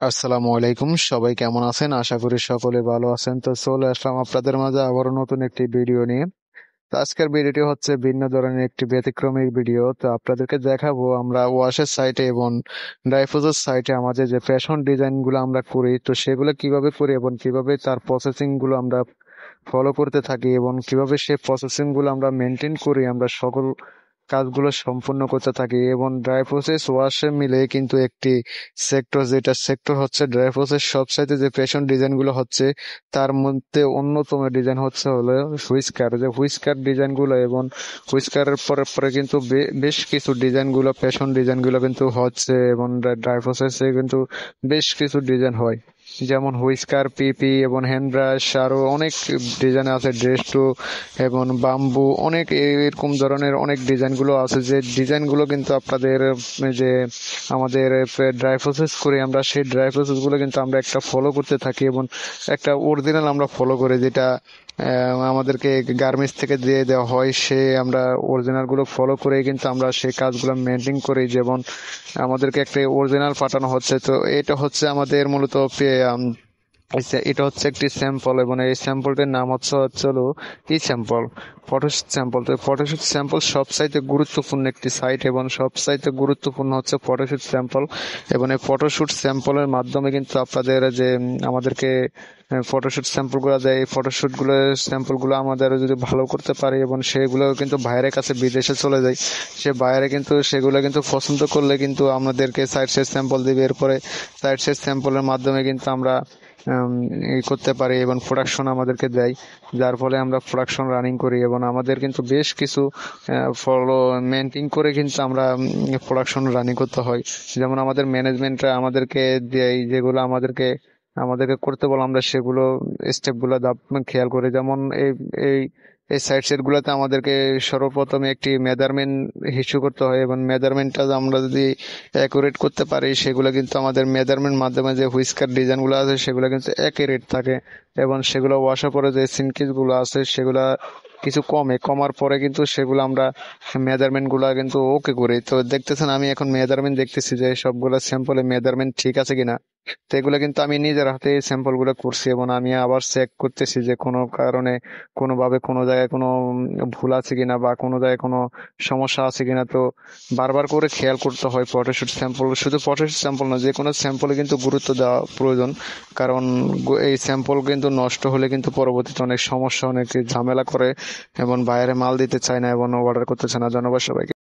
আসসালামু আলাইকুম, সবাই কেমন আছেন? আশা করি সকলে ভালো আছেন। তো চলে আসলাম আপনাদের মাঝে আবারও নতুন একটি ভিডিও নিয়ে। তো আজকের ভিডিওটি হচ্ছে ভিন্ন ধরনের একটি ব্যতিক্রমী ভিডিও। তো আপনাদেরকে দেখাবো আমরা ওয়াশের সাইটে এবং ডাইফুজের সাইটে আমাদের যে ফ্যাশন ডিজাইন গুলো আমরা করি, তো সেগুলো কিভাবে করি এবং কিভাবে তার প্রসেসিং গুলো আমরা ফলো করতে থাকি এবং কিভাবে সেই প্রসেসিং গুলো আমরা মেনটেন করি, আমরা সকল কাজগুলো সম্পূর্ণ করতে থাকি। এবং ড্রাই প্রসেস ওয়াশে মিলে কিন্তু একটি সেক্টর, যেটা সেক্টর হচ্ছে ড্রাই প্রসেস সবসাইতে যে ফ্যাশন ডিজাইন গুলো হচ্ছে, তার মধ্যে অন্যতম ডিজাইন হচ্ছে হলো হুইস্কার। যে হুইস্কার ডিজাইন গুলো এবং হুইস্কারের পরে পরে কিন্তু বেশ কিছু ডিজাইন গুলো, ফ্যাশন ডিজাইন গুলো কিন্তু হচ্ছে এবং ড্রাই প্রসেসে কিন্তু বেশ কিছু ডিজাইন হয়, যেমন হুইস্কার, পিপি এবং হ্যান্ড ব্রাশ, আরো অনেক ডিজাইন আছে, ড্রেস টু এবং বাম্বু, অনেক এরকম ধরনের অনেক ডিজাইন গুলো আছে। যে ডিজাইন গুলো কিন্তু আপনাদের যে আমাদের ড্রাই প্রসেস করি আমরা, সেই ড্রাই প্রসেস গুলো কিন্তু আমরা একটা ফলো করতে থাকি এবং একটা অরিজিনাল আমরা ফলো করি, যেটা আমাদেরকে গার্মেন্টস থেকে দিয়ে দেওয়া হয়। সে আমরা অরিজিনাল গুলো ফলো করে কিন্তু আমরা সেই কাজগুলো মেনটেন করি। যেমন আমাদেরকে একটা অরিজিনাল পাঠানো হচ্ছে, তো এটা হচ্ছে আমাদের মূলত এটা হচ্ছে একটি স্যাম্পল এবং এই স্যাম্পলটির নাম হলো ই স্যাম্পল, ফটোশুট স্যাম্পল। তো ফটোশুট স্যাম্পল সবচাইতে গুরুত্বপূর্ণ একটি সাইট এবং সবচাইতে গুরুত্বপূর্ণ হচ্ছে ফটোশুট স্যাম্পল। এবং এই ফটোশুট স্যাম্পলের মাধ্যমে কিন্তু আপনাদের যে আমাদেরকে ফটোশুট স্যাম্পল গুলো দেয়, এই ফটোশুট গুলো স্যাম্পল গুলো আমাদের যদি ভালো করতে পারি এবং সেগুলো কিন্তু বাইরের কাছে বিদেশে চলে যায়, সে বাইরে কিন্তু সেগুলো কিন্তু পছন্দ করলে কিন্তু আমাদেরকে সাইট সেট স্যাম্পল দিবে। এরপরে সাইট সেট স্যাম্পলের মাধ্যমে কিন্তু আমরা করতে পারি এবং প্রোডাকশন আমাদেরকে দেয়, যার ফলে আমরা প্রোডাকশন রানিং করি এবং আমাদের কিন্তু বেশ কিছু ফলো মেনটেন করে কিন্তু আমরা প্রোডাকশন রানিং করতে হয়। যেমন আমাদের ম্যানেজমেন্টরা আমাদেরকে দেয়, যেগুলো আমাদেরকে আমাদেরকে করতে বলে আমরা সেগুলো স্টেপ গুলো খেয়াল করি। যেমন এই এই এই সাইড সেট গুলোতে আমাদেরকে সর্বপ্রথমে একটি মেজারমেন্ট ইস্যু করতে হয় এবং মেজারমেন্টটা আমরা যদি অ্যাকুরেট করতে পারি, সেগুলো কিন্তু আমাদের মেজারমেন্ট মাধ্যমে যে হুইস্কার ডিজাইন গুলো আছে সেগুলো কিন্তু অ্যাকুরেট থাকে এবং সেগুলো ওয়াশার পরে যে সিনকিস গুলো আছে সেগুলা কিছু কমার পরে কিন্তু সেগুলো আমরা মেজারমেন্ট গুলা কিন্তু ওকে করি। তো দেখতেছেন আমি এখন মেজারমেন্ট দেখতেছি যে সবগুলা স্যাম্পলে মেজারমেন্ট ঠিক আছে কিনা। তো এগুলো কিন্তু আমি নিজের হাতে স্যাম্পল গুলো করছি এবং আমি আবার চেক করতেছি যে কোনো কারণে কোনোভাবে কোনো জায়গায় কোনো ভুল আছে কিনা বা কোনো জায়গায় কোনো সমস্যা আছে কিনা। তো বারবার করে খেয়াল করতে হয় ফটোশুট স্যাম্পল, শুধু ফটোশুট স্যাম্পল না, যে কোনো স্যাম্পলে কিন্তু গুরুত্ব দেওয়া প্রয়োজন। কারণ এই স্যাম্পল কিন্তু নষ্ট হলে কিন্তু পরবর্তীতে অনেক সমস্যা, অনেক ঝামেলা করে এবং বাইরে মাল দিতে চায় না এবং অর্ডার করতে চায় না। ধন্যবাদ সবাইকে।